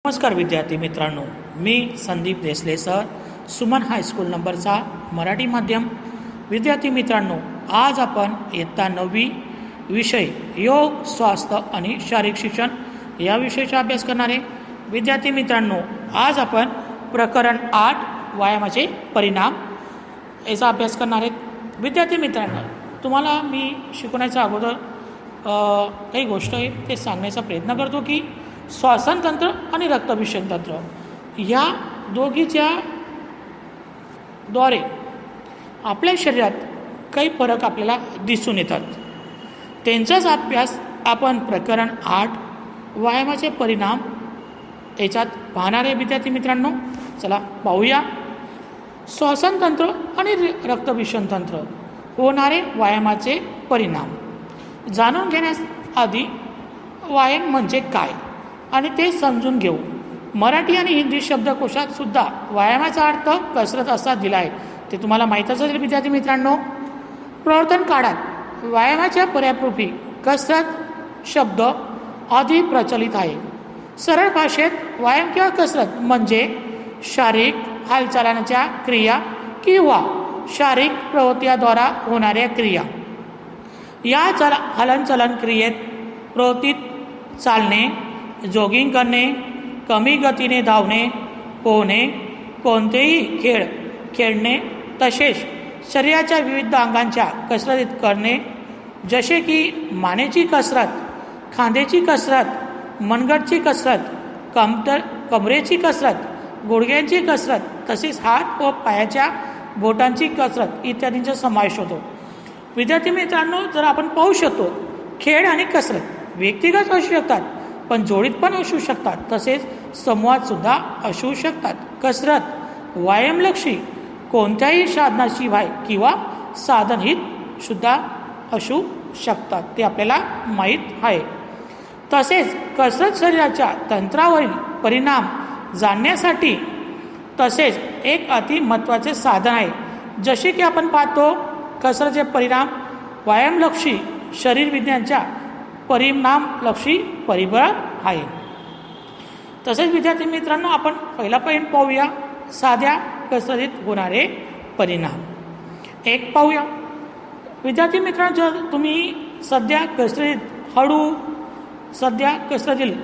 नमस्कार विद्यार्थी मित्रांनो, मी संदीप देसले सर, सुमन हायस्कूल नंबरचा मराठी माध्यम. विद्यार्थी मित्रांनो, आज आपण इयत्ता 9वी विषय योग, स्वास्थ्य आणि शारीरिक शिक्षण या विषयाचा अभ्यास करणार आहे. विद्यार्थी मित्रांनो, आज आपण प्रकरण 8 व्यायामाचे परिणाम याचा अभ्यास करणार आहेत. विद्यार्थी मित्रांनो, तुम्हाला मी शिकवण्याच्या अगोदर काही गोष्ट आहे ते सांगण्याचा प्रयत्न करतो की श्वासनतंत्र आणि रक्तभिसरण तंत्र या दोघीच्या द्वारे आपल्या शरीरात काही फरक आपल्याला दिसून येतात. त्यांचाच अभ्यास आपण प्रकरण 8 व्यायामाचे परिणाम याच्यात पाहणार आहे. विद्यार्थी मित्रांनो, चला पाहूया. श्वासनतंत्र आणि रक्तभिसरण तंत्र होणारे व्यायामाचे परिणाम जाणून घेण्यास आधी व्यायाम म्हणजे काय आणि ते समजून घेऊ. मराठी आणि हिंदी शब्दकोशात सुद्धा व्यायामाचा अर्थ कसरत असा दिला आहे, ते तुम्हाला माहीतच असेल. विद्यार्थी मित्रांनो, प्रवर्तन काळात व्यायामाच्या पर्यायरूपी कसरत शब्द अधिक प्रचलित आहे. सरळ भाषेत व्यायाम किंवा कसरत म्हणजे शारीरिक हालचालांच्या क्रिया किंवा शारीरिक प्रवृत्तीद्वारा होणाऱ्या क्रिया. या हलनचलन क्रियेत प्रवृत्तीत चालणे, जॉगिंग करणे, कमी गतीने धावणे, पोहणे, कोणतेही खेळ खेळणे, तसेच शरीराच्या विविध अंगांच्या कसरत करणे, जसे की मानेची कसरत, खांद्याची कसरत, मनगटची कसरत, कमरेची कसरत, गुडघ्यांची कसरत, तसेच हात व पायाच्या बोटांची कसरत इत्यादींचा समावेश होतो. विद्यार्थी मित्रांनो, जर आपण पाहू शकतो, खेळ आणि कसरत व्यक्तिगत असू शकतात, पण जोडीत पण असू शकतात, तसेच समूहात सुद्धा असू शकतात. कसरत व्यायामलक्षी कोणत्याही साधनाशिवाय किंवा साधनहित सुद्धा असू शकतात, ते आपल्याला माहीत आहे. तसेच कसरत शरीराच्या तंत्रावरील परिणाम जाणण्यासाठी तसेच एक अति महत्त्वाचे साधन आहे. जसे की आपण पाहतो, कसरतचे परिणाम व्यायामलक्षी शरीर विज्ञानच्या परिणामलक्षी परिबळ आहे. तसेच विद्यार्थी मित्रांनो, आपण पहिला पॉईंट पाहूया, साध्या कसरतीत होणारे परिणाम. एक पाहूया. विद्यार्थी मित्रांनो, जर तुम्ही सध्या कसरतील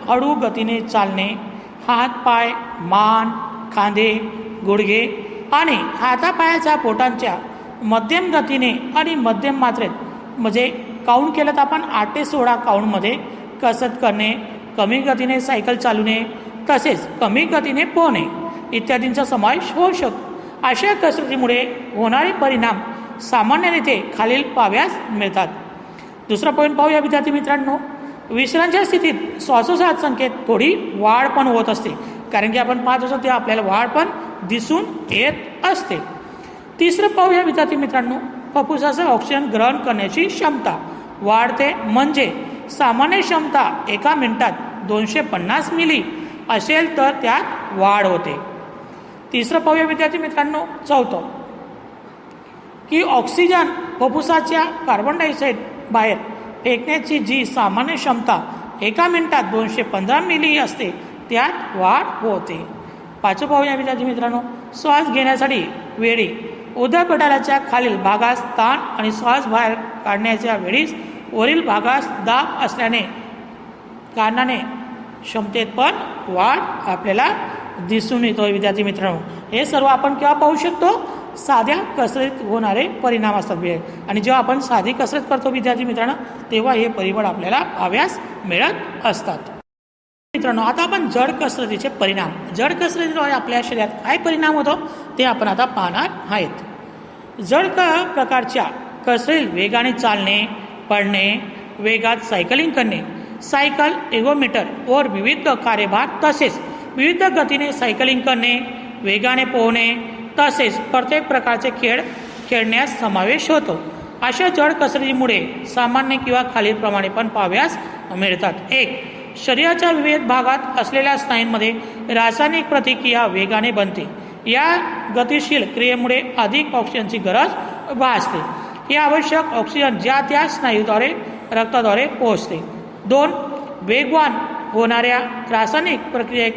हळू गतीने चालणे, हात पाय, मान, खांदे, गुडघे आणि हातापायाच्या बोटांच्या मध्यम गतीने आणि मध्यम मात्रेत म्हणजे काउंट केलं तर आपण 8 ते 16 काउंटमध्ये कसरत करणे, कमी गतीने सायकल चालवणे, तसेच कमी गतीने पोहणे इत्यादींचा समावेश होऊ शकतो. अशा कसरतीमुळे होणारे परिणाम सामान्यरीत्या खालील पाहावयास मिळतात. दुसरा पॉईंट पाहूया विद्यार्थी मित्रांनो. विश्रांतीच्या स्थितीत श्वासोच्छ्वास संख्येत थोडी वाढ पण होत असते, कारण की आपण पाहत असतो ते आपल्याला वाढ पण दिसून येत असते. तिसरं पाहूया विद्यार्थी मित्रांनो. फुफ्फुसाचं ऑक्सिजन ग्रहण करण्याची क्षमता वाढते, म्हणजे सामान्य क्षमता एका मिनिटात 250 मिली असेल तर त्यात वाढ होते. तिसरं पाहूया विद्यार्थी मित्रांनो. चौथं की ऑक्सिजन फुफ्फुसाच्या कार्बन डायऑक्साईड बाहेर फेकण्याची जी सामान्य क्षमता एका मिनिटात 215 मिली असते त्यात वाढ होते. पाचवं पाहूया विद्यार्थी मित्रांनो. श्वास घेण्यासाठी वेळी उदरपटलाच्या खालील भागास ताण आणि श्वास बाहेर काढण्याच्या वेळीस वरील भागास दाब असल्याने कारणाने क्षमतेत पण वाढ आपल्याला दिसून येतो. विद्यार्थी मित्रांनो, हे सर्व आपण केव्हा पाहू शकतो? साध्या कसरतीत होणारे परिणाम असतात. आणि जेव्हा आपण साधी कसरत करतो विद्यार्थी मित्रांनो, तेव्हा हे परिबळ आपल्याला पाहावयास मिळत असतात. मित्रांनो, आता आपण जड कसरतीचे परिणाम, जड कसरतीद्वारे आपल्या शरीरात काय परिणाम होतो ते आपण आता पाहणार आहेत. जड प्रकारच्या कसरतीत वेगाने चालणे, पळणे, वेगात सायकलिंग करणे, सायकल एगोमीटर वर विविध कार्यभार, तसेच विविध गतीने सायकलिंग करणे, वेगाने पोहणे, तसेच प्रत्येक प्रकारचे खेळ खेळण्यास समावेश होतो. अशा जड कसरतीमुळे सामान्य किंवा खालीलप्रमाणे पण पाहावयास मिळतात. 1. शरीराच्या विविध भागात असलेल्या स्नायूंमध्ये रासायनिक प्रतिक्रिया वेगाने बनते. या गतिशील क्रियेमुळे अधिक ऑक्सिजनची गरज भासते. हे आवश्यक ऑक्सिजन ज्या त्या स्नायूद्वारे रक्ताद्वारे पोहोचते. 2. वेगवान होणाऱ्या रासायनिक प्रक्रियेत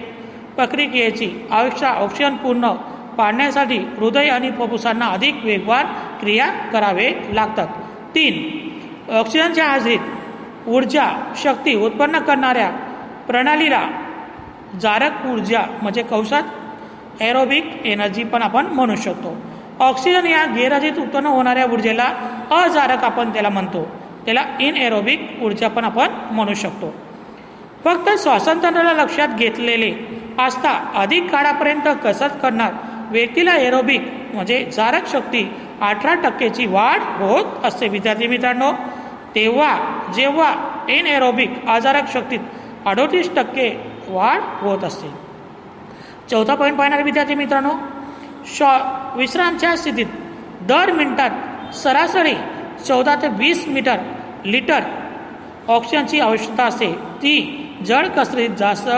प्रक्रियेची आवश्यक ऑक्सिजन पूर्ण पाडण्यासाठी हृदय आणि फुफ्फुसांना अधिक वेगवान क्रिया करावे लागतात. 3. ऑक्सिजनच्या हाजरीत ऊर्जा शक्ती उत्पन्न करणाऱ्या प्रणालीला जारक ऊर्जा म्हणजे कौशात एरोबिक एनर्जी पण आपण म्हणू शकतो. ऑक्सिजन या गैरहजेरीत उत्पन्न होणाऱ्या ऊर्जेला अजारक आपण त्याला म्हणतो. त्याला इनएरोबिक ऊर्जा पण आपण म्हणू शकतो. फक्त श्वासतंत्राला लक्षात घेतलेले असता अधिक काळापर्यंत कसरत करणार व्यक्तीला एरोबिक म्हणजे जारक शक्ती 18% वाढ होत असते. विद्यार्थी मित्रांनो, जेव्हा इनएरोबिक अजारक शक्तीत 38% वाढ होत असते. चौथा पॉईंट पाहणारे विद्यार्थी मित्रांनो, विश्रामच्या स्थितीत दर मिनिटात सरासरी 14 ते 20 लिटर ऑक्सिजनची आवश्यकता असते. ती जड कसरतीत जास्त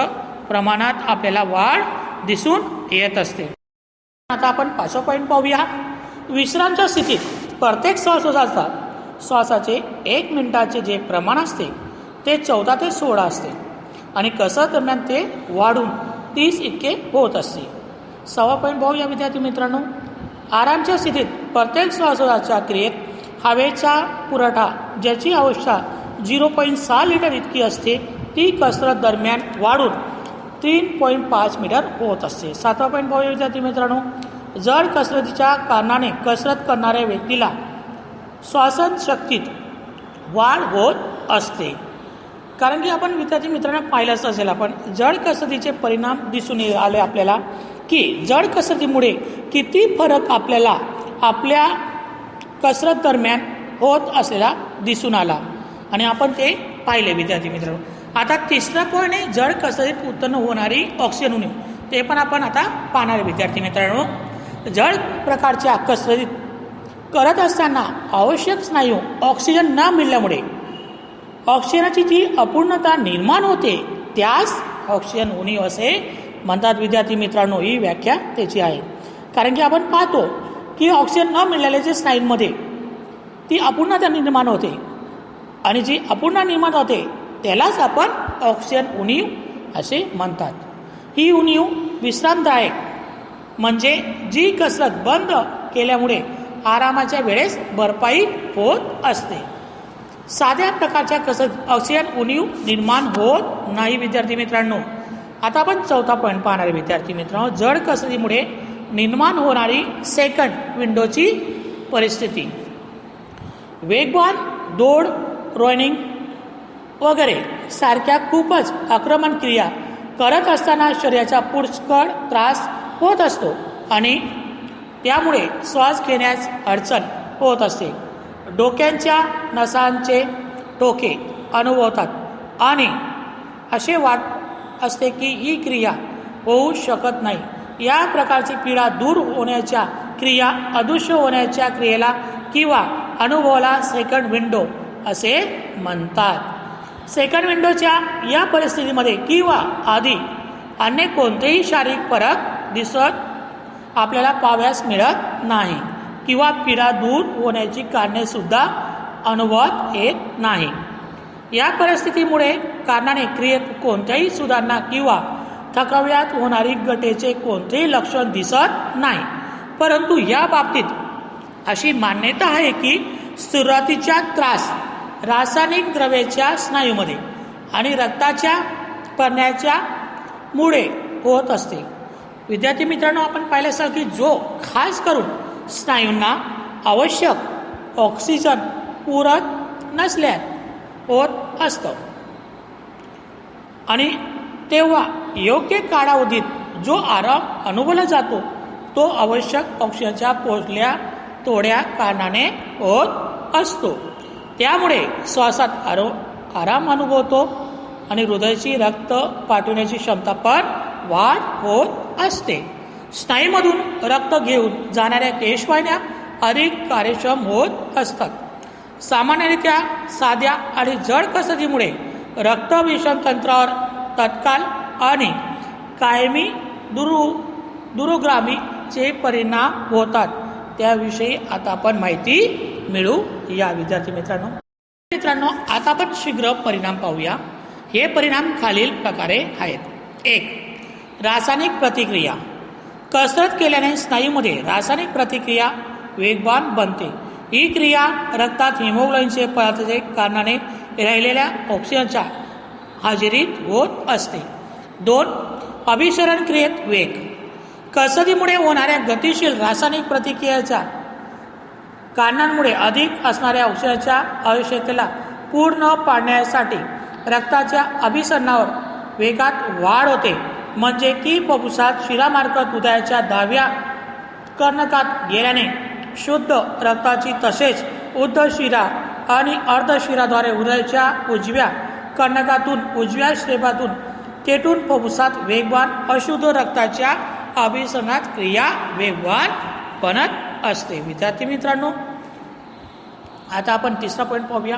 प्रमाणात आपल्याला वाढ दिसून येत असते. आता आपण 5वा पॉईंट पाहूया. विश्रामच्या स्थितीत प्रत्येक श्वासाचे 1 मिनिटाचे जे प्रमाण असते ते 14 ते 16 असते आणि कसरत दरम्यान ते वाढून 30 इतके होत असते. 6वा पॉईंट पाहूया विद्यार्थी मित्रांनो. आरामच्या स्थितीत प्रत्येक श्वासोच्छ्वासाच्या क्रियेत हवेचा पुरवठा ज्याची अवस्था 0.6 लिटर इतकी असते ती कसरत दरम्यान वाढून 3.5 मीटर होत असते. 7वा पॉईंट पाहूया विद्यार्थी मित्रांनो. जड कसरतीच्या कारणाने कसरत करणाऱ्या व्यक्तीला श्वासन शक्तीत वाढ होत असते. कारण की आपण विद्यार्थी मित्रांनो पाहिलंच असेल, आपण जड कसरतीचे परिणाम दिसून आले आपल्याला की जड कसरतीमुळे किती फरक आपल्याला आपल्या कसरत दरम्यान होत असलेला दिसून आला आणि आपण ते पाहिले विद्यार्थी मित्रांनो. आता 3रा पॉईंट आहे जड कसरतीत उत्पन्न होणारी ऑक्सिजन उणीव. ते पण आपण आता पाहणार विद्यार्थी मित्रांनो. जड प्रकारच्या कसरतीत करत असताना आवश्यक स्नायू ऑक्सिजन न मिळाल्यामुळे ऑक्सिजनाची जी अपूर्णता निर्माण होते त्यास ऑक्सिजन उणीव असे म्हणतात विद्यार्थी मित्रांनो. ही व्याख्या त्याची आहे. कारण की आपण पाहतो की ऑक्सिजन न मिळाल्याच्या स्नायूंमध्ये ती अपूर्णता निर्माण होते आणि जी अपूर्ण निर्माण होते त्यालाच आपण ऑक्सिजन उणीव असे म्हणतात. ही उणीव विश्रामदायक म्हणजे जी कसरत बंद केल्यामुळे आरामाच्या वेळेस भरपाई होत असते. साध्या प्रकारच्या कसरत ऑक्सिजन उणीव निर्माण होत नाही विद्यार्थी मित्रांनो. आता आपण 4था पॉईंट पाहणारे विद्यार्थी मित्रांनो. जड कसरतीमुळे निर्माण होणारी सेकंड विंडोची परिस्थिती. वेगवान दौड रनिंग वगैरे सारख्या खूपच आक्रमण क्रिया करत असताना शरीराचा पुष्कळ त्रास होत असतो आणि त्यामुळे श्वास घेण्यास अडचण होत असते. डोक्यांच्या नसांचे ठोके अनुभवतात आणि असे वाट असते की ही क्रिया होऊ शकत नाही. या प्रकारची पीडा दूर होण्याच्या क्रिया अदृश्य होण्याच्या क्रियेला किंवा अनुभवाला सेकंड विंडो असे म्हणतात. सेकंड विंडोच्या या परिस्थितीमध्ये किंवा आधी अन्य कोणतेही शारीरिक फरक दिसत आपल्याला पाहाव्यास मिळत नाही किंवा पीडा दूर होण्याची कारणे सुद्धा अनुभवात येत नाही. या परिस्थितीमुळे कारणाने क्रियेत कोणत्याही सुधारणा किंवा थकाव्यात होणारी गटेचे कोणतेही लक्षण दिसत नाही. परंतु या बाबतीत अशी मान्यता आहे की सुरुवातीचा त्रास रासायनिक द्रव्याच्या स्नायूमध्ये आणि रक्ताच्या पडण्याच्या मुळे होत असते. विद्यार्थी मित्रांनो, आपण पाहिलं असं की जो खास करून स्नायूंना आवश्यक ऑक्सिजन पुरत नसल्यास होत असतं आणि तेव्हा योग्य कालावधीत जो आराम अनुभवला जातो तो आवश्यक ऑक्सिजनच्या पोचल्या थोड्या कारणाने होत असतो. त्यामुळे श्वासात आराम अनुभवतो आणि हृदयाची रक्त पाठवण्याची क्षमता पण वाढ होत असते. स्नायूमधून रक्त घेऊन जाणाऱ्या पेशवाहिन्या अधिक कार्यक्षम होत असतात. सामान्यरित्या साध्या आणि जड कसरतीमुळे रक्त विषम तंत्रावर तत्काल आणि कायमी दुरोगामीचे परिणाम होतात. त्याविषयी आता आपण माहिती मिळू या विद्यार्थी मित्रांनो. आता आपण शीघ्र परिणाम पाहूया. हे परिणाम खालील प्रकारे आहेत. 1. रासायनिक प्रतिक्रिया. कसरत केल्याने स्नायूमध्ये रासायनिक प्रतिक्रिया वेगवान बनते. ही क्रिया रक्तात हिमोग्लोबिनचे पदार्थाचे कारणाने राहिलेल्या ऑक्सिजनच्या हाजेरीत होत असते. 2. अभिसरण क्रियेत वेग. कसरतीमुळे होणाऱ्या गतिशील रासायनिक प्रतिक्रियेच्या कारणांमुळे अधिक असणाऱ्या ऑक्सिजनच्या आवश्यकतेला पूर्ण पाडण्यासाठी रक्ताच्या अभिसरणावर वेगात वाढ होते. म्हणजे की फुफ्फुसात शिरामार्फत हृदयाच्या डाव्या कर्णकात गेल्याने शुद्ध रक्ताची तसेच उर्ध्वशिरा आणि अर्धशिराद्वारे हृदयाच्या उजव्या कर्णकातून उजव्या श्लेष्मातून तेथून फुफ्फुसात वेगवान अशुद्ध रक्ताच्या अभिसरणात क्रिया वेगवान बनत असते. विद्यार्थी मित्रांनो, आता आपण तिसरा पॉईंट पाहूया.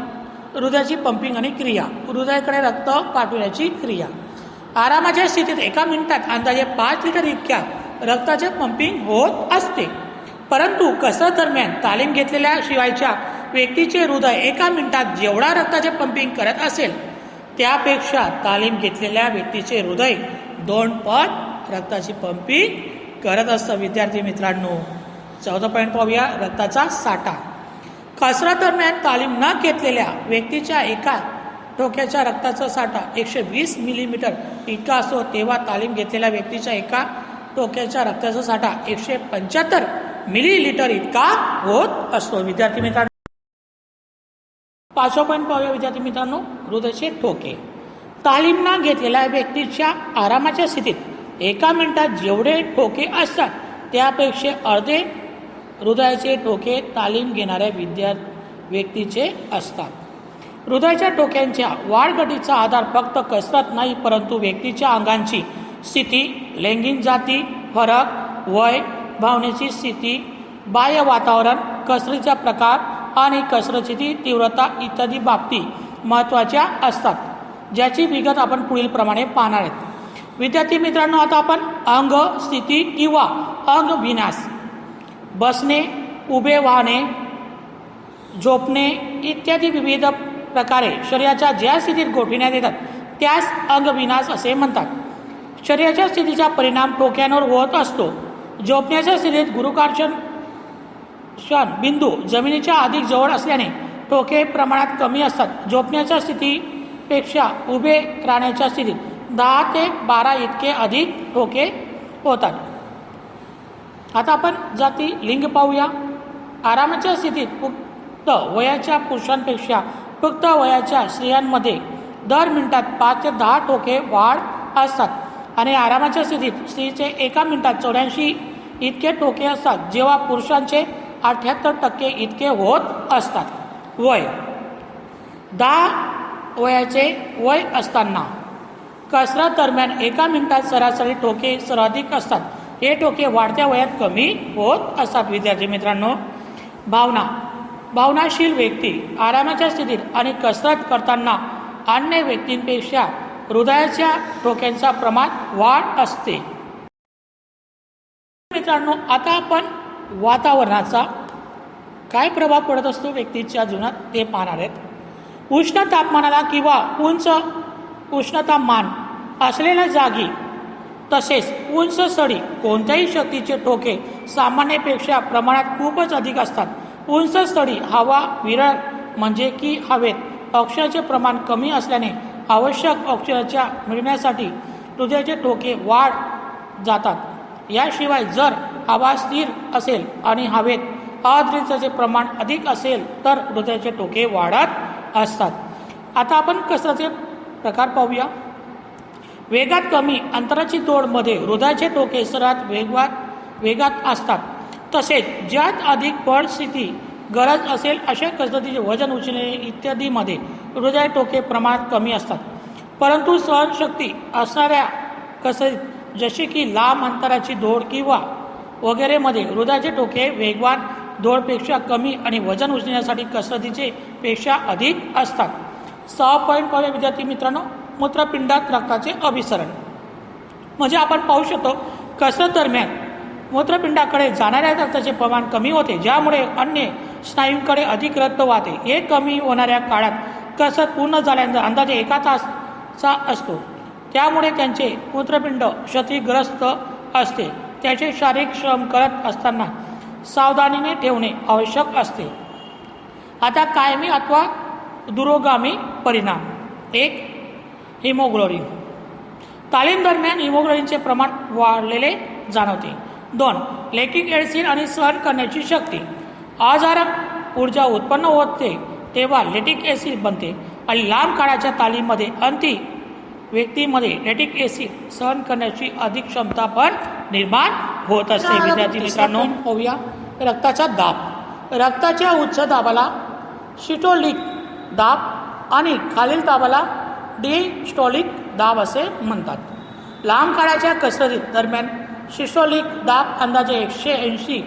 हृदयाची पंपिंग आणि क्रिया. हृदयाकडे रक्त पाठवण्याची क्रिया. आरामाच्या स्थितीत एका मिनिटात अंदाजे 5 लिटर इतक्या रक्ताचे पंपिंग होत असते. परंतु कसरत दरम्यान तालीम घेतलेल्या शिवायच्या व्यक्तीचे हृदय एका मिनिटात जेवढा रक्ताचे पंपिंग करत असेल त्यापेक्षा तालीम घेतलेल्या व्यक्तीचे हृदय 2 पट रक्ताची पंपिंग करत असतं. विद्यार्थी मित्रांनो, 14 पॉईंट पाहूया. रक्ताचा साठा. कसरत दरम्यान तालीम न घेतलेल्या व्यक्तीच्या एका ठोक्याच्या रक्ताचा साठा 120 मिलीमीटर इतका असतो, तेव्हा तालीम घेतलेल्या व्यक्तीच्या एका ठोक्याच्या रक्ताचा साठा 175 मिलीलिटर इतका होत असतो. विद्यार्थी मित्रांनो, 5 पॉईंट पाहूया. विद्यार्थी मित्रांनो, हृदयाचे ठोके. तालीम न घेतलेल्या व्यक्तीच्या आरामाच्या स्थितीत एका मिनिटात जेवढे ठोके असतात त्यापेक्षा अर्धे हृदयाचे ठोके तालीम घेणाऱ्या व्यक्तीचे असतात. हृदयाच्या ठोक्यांच्या वाढघटीचा आधार फक्त कसरत नाही, परंतु व्यक्तीच्या अंगांची स्थिती, लैंगिक जाती फरक, वय, भावनेची स्थिती, बाह्य वातावरण, कसरतीचा प्रकार आणि कसरतीची तीव्रता इत्यादी बाबती महत्त्वाच्या असतात, ज्याची विगत आपण पुढील प्रमाणे पाहणार आहेत. विद्यार्थी मित्रांनो, आता आपण अंग स्थिती किंवा अंग विन्यास, बसणे, उभे वाहणे, झोपणे इत्यादी विविध प्रकारे शरीराच्या ज्या स्थितीत गोठविण्यात येतात त्यास अंगविन्यास असे म्हणतात. शरीराच्या स्थितीचा परिणाम ठोक्यांवर होत असतो. झोपण्याच्या स्थितीत गुरुत्वाकर्षण बिंदू जमिनीच्या अधिक जवळ असल्याने ठोके प्रमाणात कमी असतात. झोपण्याच्या स्थितीपेक्षा उभे राहण्याच्या स्थितीत 10 ते 12 इतके अधिक ठोके होतात. आता आपण जाती लिंग पाहूया. आरामाच्या स्थितीत पुख्त वयाच्या पुरुषांपेक्षा पुख्त वयाच्या स्त्रियांमध्ये दर मिनिटात 5 ते 10 ठोके वाढ असतात आणि आरामाच्या स्थितीत स्त्रीचे एका मिनिटात 84 इतके ठोके असतात, जेव्हा पुरुषांचे 78% इतके होत असतात. वय. 10 वयाचे वय असताना कसरत दरम्यान एका मिनिटात सरासरी ठोके सर्वाधिक असतात. हे ठोके वाढत्या वयात कमी होत असतात. विद्यार्थी मित्रांनो, भावना. भावनाशील व्यक्ती आरामाच्या स्थितीत आणि कसरत करताना अन्य व्यक्तींपेक्षा हृदयाच्या ठोक्यांचा प्रमाण वाढ असते. मित्रांनो, आता आपण वातावरणाचा काय प्रभाव पडत असतो व्यक्तीच्या जीवनात ते पाहणार आहेत. उष्ण तापमानाला किंवा उंच उष्णतामान असलेल्या जागी तसेच उंच सडी कोणत्याही शक्तीचे ठोके सामान्यपेक्षा प्रमाणात खूपच अधिक असतात. उंच सडी हवा विरळ म्हणजे की हवेत ऑक्सिजनचे प्रमाण कमी असल्याने आवश्यक ऑक्सिजनच्या मिळण्यासाठी हृदयाचे ठोके वाढ जातात. याशिवाय जर हवा स्थिर असेल आणि हवेत आर्द्रतेचे प्रमाण अधिक असेल तर हृदयाचे ठोके वाढत असतात. आता आपण कसरतीचे प्रकार पाहूया. वेगात कमी अंतराची दौडमध्ये हृदयाचे ठोके सर्वात वेगात असतात. तसेच ज्यात अधिक परिस्थिती गरज असेल अशा कसरतीचे वजन उचलणे इत्यादीमध्ये हृदय ठोके प्रमाणात कमी असतात. परंतु सहनशक्ती असणाऱ्या कसरत जसे की लांब अंतराची दौड किंवा वगैरेमध्ये हृदयाचे ठोके वेगवान दौडपेक्षा कमी आणि वजन उचलण्यासाठी कसरतीचे पेक्षा अधिक असतात. 6 पॉईंट पाहूया. विद्यार्थी मित्रांनो, मूत्रपिंडात रक्ताचे अभिसरण. म्हणजे आपण पाहू शकतो कसरत दरम्यान मूत्रपिंडाकडे जाणाऱ्या रक्ताचे प्रमाण कमी होते, ज्यामुळे अन्य स्नायूंकडे अधिक रक्त वाहते. हे कमी होणाऱ्या काळात कसरत पूर्ण झाल्यानंतर अंदाजे 1 तासाचा असतो. त्यामुळे त्यांचे मूत्रपिंड क्षतिग्रस्त असते. त्याचे शारीरिक श्रम करत असताना सावधानीने ठेवणे आवश्यक असते. आता कायमी अथवा दुरोगामी परिणाम. 1. हिमोग्लोबिन. तालीम दरम्यान हिमोग्लोबिनचे प्रमाण वाढलेले जाणवते. 2. लॅक्टिक ॲसिड आणि सहन करण्याची शक्ती. आजारक ऊर्जा उत्पन्न होते तेव्हा लॅक्टिक ॲसिड बनते आणि लांब काळाच्या तालीमध्ये अंती व्यक्तीमध्ये लॅक्टिक ॲसिड सहन करण्याची अधिक क्षमता पण निर्माण होत असते. विद्यार्थी मित्रांनो, पाहूया रक्ताचा दाब. रक्ताच्या उच्च दाबाला सिस्टोलिक दाब आणि खालील दाबाला डिस्टोलिक दाब असे म्हणतात. लांब काळाच्या कसरती दरम्यान सिस्टोलिक दाब अंदाजे 180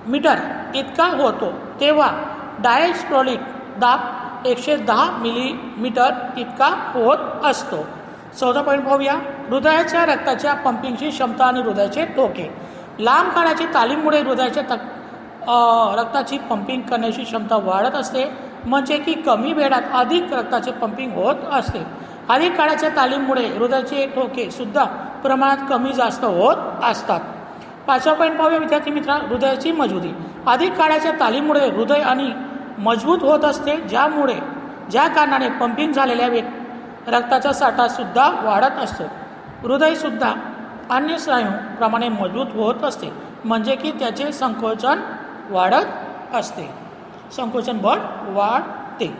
मीटर इतका होतो तेव्हा डायस्टोलिक दाब 110 मिलीमीटर इतका होत असतो. 14 पॉईंट पाहूया. हृदयाच्या रक्ताच्या पंपिंगची क्षमता आणि हृदयाचे ठोके. लांब काळाची तालीममुळे हृदयाच्या रक्ताची पंपिंग करण्याची क्षमता वाढत असते, म्हणजे की कमी वेळात अधिक रक्ताचे पंपिंग होत असते. अधिक काळाच्या तालीममुळे हृदयाचे ठोके सुद्धा प्रमाणात कमी जास्त होत असतात. 5वा पॉईंट पाहूया विद्यार्थी मित्रा. हृदयाची मजबूती. अधिक काळाच्या तालीममुळे हृदय आणि मजबूत होत असते, ज्या कारणाने पंपिंग झालेल्या रक्ताचा साठा सुद्धा वाढत असतो. हृदय सुद्धा अन्य स्नायूंप्रमाणे मजबूत होत असते, म्हणजे की त्याचे संकोचन वाढत असते, संकोचन बळ वाढते.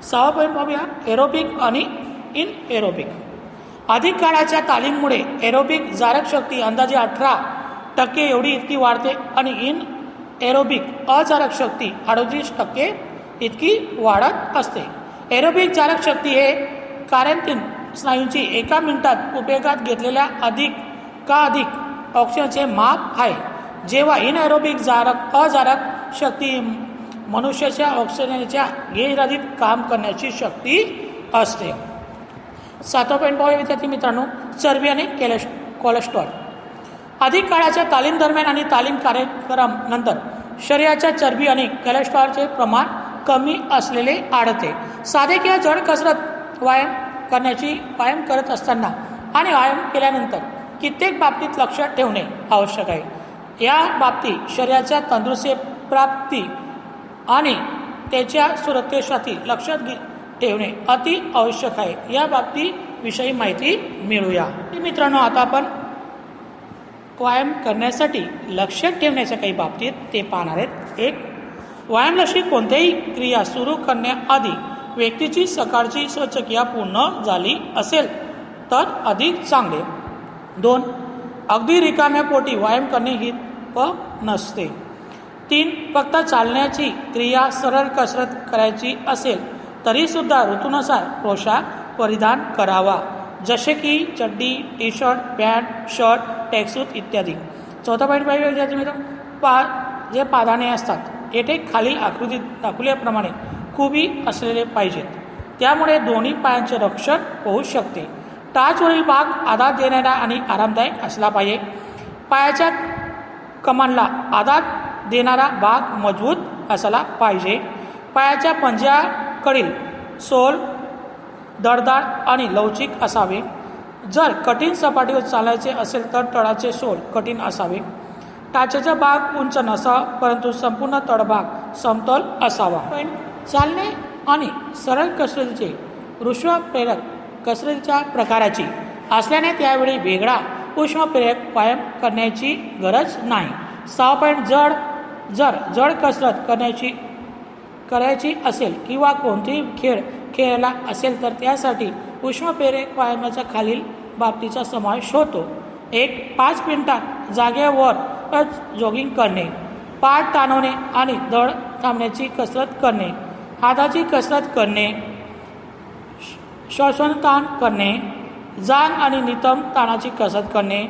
6वा पॉईंट पाहूया. एरोबिक आणि इनएरोबिक. अधिक काळाच्या तालीममुळे एरोबिक जारक शक्ती अंदाजे 18% एवढी इतकी वाढते आणि इनएरोबिक अजारक शक्ती 38% इतकी वाढत असते. एरोबिक जारक शक्ती हे कार्यान्तिन स्नायूंची एका मिनिटात उपयोगात घेतलेल्या अधिक ऑक्सिजनचे माप आहे, जेव्हा इनएरोबिक अजारक शक्ती मनुष्याच्या ऑक्सिजनच्या गैरहजेरीत काम करण्याची शक्ती असते. 7वा पॉईंट पाहूया विद्यार्थी मित्रांनो. चरबी आणि कोलेस्ट्रॉल. अधिक काळाच्या तालीम दरम्यान आणि तालीम कार्यक्रम नंतर शरीराच्या चरबी आणि कोलेस्ट्रॉलचे प्रमाण कमी असलेले आढळते. साधे किंवा जड कसरत व्यायाम करत असताना आणि व्यायाम केल्यानंतर कित्येक बाबतीत लक्षात ठेवणे आवश्यक आहे. या बाबतीत शरीराच्या तंदुरुस्ती प्राप्ती आणि त्याच्या सुरक्षेसाठी लक्षात ठेवणे अति आवश्यक आहे. या बाबतीविषयी माहिती मिळूया. मित्रांनो, आता आपण व्यायाम करण्यासाठी लक्षात ठेवण्याच्या काही बाबतीत ते पाहणार आहेत. 1. व्यायामाशी कोणत्याही क्रिया सुरू करण्याआधी व्यक्तीची सकाळची स्वच्छक्रिया पूर्ण झाली असेल तर अधिक चांगले. 2. अगदी रिकाम्या पोटी व्यायाम करणे हित नसते. 3. फक्त चालण्याची क्रिया सरळ कसरत करायची असेल तरीसुद्धा ऋतूनुसार पोशाख परिधान करावा, जसे की चड्डी, T shirt, pant, shirt, tracksuit इत्यादी. 4था पॉईंट पाहिजे विद्यार्थी मित्र. जे पादाणे असतात येथे खालील आकृतीत दाखवल्याप्रमाणे खुबी असलेले पाहिजेत, त्यामुळे दोन्ही पायांचे रक्षण होऊ शकते. टाचवरील भाग आधार देणारा आणि आरामदायक असला पाहिजे. पायाच्या कमांना आधार देणारा भाग मजबूत असला पाहिजे. पायाच्या पंज्याकडील सोल दळदार आणि लवचिक असावे. जर कठीण सपाटीवर चालायचे असेल तर तळाचे सोल कठीण असावे. टाचेचा भाग उंच नसावा, परंतु संपूर्ण तळभाग समतोल असावा. चालणे आणि सरळ कसरतीचे उष्मप्रेरक कसरतीच्या प्रकाराची असल्याने त्यावेळी वेगळा उष्मप्रेरक व्यायाम करण्याची गरज नाही. 6 पॉईंट. जड कसरत करायची असेल किंवा कोणतेही खेळ खेळायला असेल तर त्यासाठी उष्मप्रेरक व्यायामाच्या खालील बाबतीचा समावेश होतो. 1. 5 मिनिटात जागेवर जॉगिंग करणे, पाठ ताणवणे आणि दड थांबण्याची कसरत करणे, हाताची कसरत करणे, श्वसनताण करणे, जांघ आणि नितंब ताणाची कसरत करणे,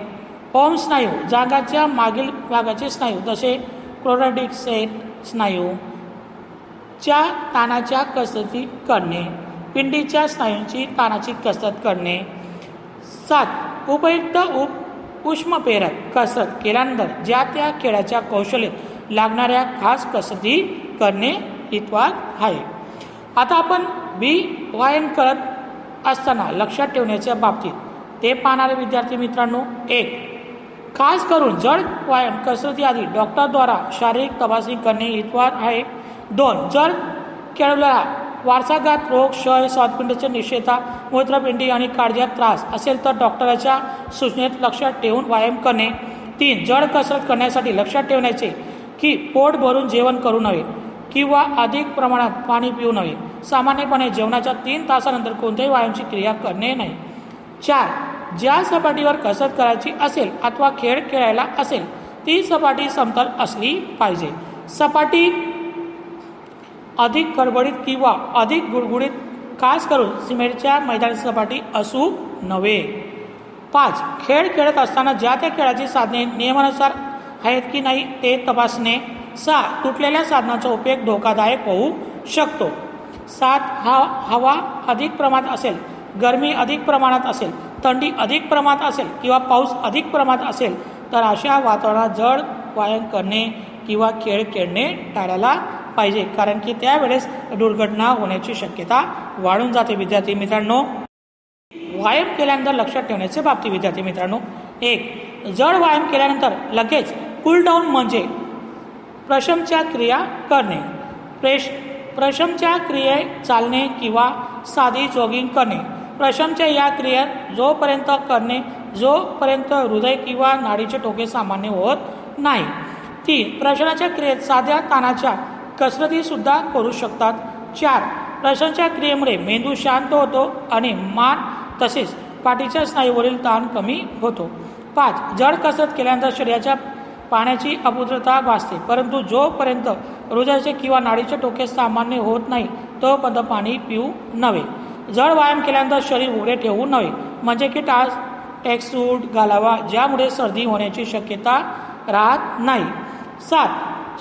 ओम स्नायू जांघाच्या मागील भागाचे स्नायू जसे क्रोडॅडिसेट स्नायू च्या ताणाच्या कसरती करणे, पिंडीच्या स्नायूंची ताणाची कसरत करणे. 7. उपयुक्त उष्मप्रेरक कसरत केल्यानंतर ज्या त्या खेळाच्या कौशल्यात लागणाऱ्या खास कसरती करणे हितवाद आहे. आता आपण व्यायाम करत असताना लक्षात ठेवण्याच्या बाबतीत ते पाहणारे विद्यार्थी मित्रांनो, 1. खास करून जड व्यायाम कसरतीआधी डॉक्टरद्वारा शारीरिक तपासणी करणे हितवार आहे. 2. जर खेळाडूला वारसागत रोग, क्षय, स्वादपिंडाची निषेधा, मूत्रपिंडी आणि काळजात त्रास असेल तर डॉक्टरांच्या सूचनेत लक्षात ठेवून व्यायाम करणे. 3. जड कसरत करण्यासाठी लक्षात ठेवण्याचे की पोट भरून जेवण करू नये किंवा अधिक प्रमाणात पाणी पिऊ नये. सामान्यपणे जेवणाच्या 3 तासानंतर कोणत्याही व्यायामाची क्रिया करणे नाही. 4. ज्या सपाटीवर कसरत करायची असेल अथवा खेळ खेळायला असेल ती सपाटी समतल असली पाहिजे. सपाटी अधिक खडबडीत किंवा अधिक गुडगुडीत, खास करून सिमेंटच्या मैदानी सपाटी असू नये. 5. खेळ खेळत असताना ज्या त्या खेळाची साधने नियमानुसार आहेत की नाही ते तपासणे. 6. तुटलेल्या साधनांचा उपयोग धोकादायक होऊ शकतो. 7. हवा अधिक प्रमाणात असेल, गरमी अधिक प्रमाणात असेल, थंडी अधिक प्रमाणात असेल किंवा पाऊस अधिक प्रमाणात असेल तर अशा वातावरणात जड व्यायाम करणे किंवा खेळ खेळणे टाळायला पाहिजे, कारण की त्यावेळेस दुर्घटना होण्याची शक्यता वाढून जाते. विद्यार्थी मित्रांनो, व्यायाम केल्यानंतर लक्षात ठेवण्याचे बाबतीत विद्यार्थी मित्रांनो, 1. जड व्यायाम केल्यानंतर लगेच कूल डाऊन म्हणजे प्रशमच्या क्रिया करणे. प्रशमच्या क्रियेत चालणे किंवा साधी जॉगिंग करणे. प्रशमच्या या क्रियेत जोपर्यंत हृदय किंवा नाडीचे ठोके सामान्य होत नाही. 3. प्रशमच्या क्रियेत साध्या ताणाच्या कसरती सुद्धा करू शकतात. 4. प्रशमच्या क्रियेमुळे मेंदू शांत होतो आणि मान तसेच पाठीच्या स्नायूवरील ताण कमी होतो. 5. जड कसरत केल्यानंतर शरीराच्या पाण्याची अपुत्रता भासते, परंतु जोपर्यंत हृदयाचे किंवा नाडीचे ठोके सामान्य होत नाही तोपर्यंत पाणी पिऊ नये. जड व्यायाम केल्यानंतर शरीर उघडे ठेवू नये, म्हणजे की ट्रॅकसूट घालावा, ज्यामुळे सर्दी होण्याची शक्यता राहत नाही. 7.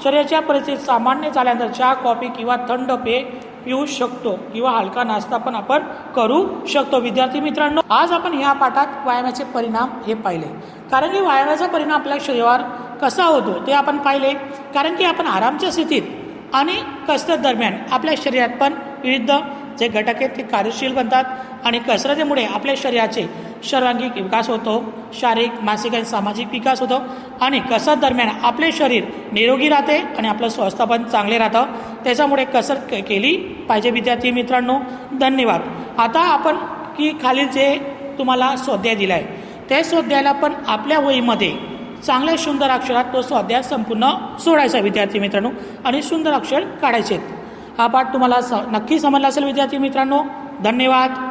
शरीराच्या परिस्थितीत सामान्य झाल्यानंतर चहा, कॉफी किंवा थंड पेय पिऊ शकतो किंवा हलका नाश्ता पण आपण करू शकतो. विद्यार्थी मित्रांनो, आज आपण ह्या पाठात व्यायामाचे परिणाम हे पाहिले, कारण की व्यायामाचा परिणाम आपल्या शरीरावर कसा होतो ते आपण पाहिले. कारण की आपण आरामच्या स्थितीत आणि कसरत दरम्यान आपल्या शरीरात पण विविध जे घटक आहेत ते कार्यशील बनतात आणि कसरतीमुळे आपल्या शरीराचे सर्वांगीण विकास होतो, शारीरिक, मानसिक आणि सामाजिक विकास होतो आणि कसरत दरम्यान आपले शरीर निरोगी राहते आणि आपलं स्वास्थ्य पण चांगले राहतं. त्याच्यामुळे कसरत केली पाहिजे. विद्यार्थी मित्रांनो, धन्यवाद. आता आपण की खाली जे तुम्हाला स्वाध्याय दिला आहे त्या स्वाध्यायाला पण आपल्या वहीमध्ये चांगल्या सुंदर अक्षरात तो स्वाध्याय संपूर्ण सोडायचा विद्यार्थी मित्रांनो आणि सुंदर अक्षर काढायचे. हा पाठ तुम्हाला नक्की समजला असेल विद्यार्थी मित्रांनो. धन्यवाद.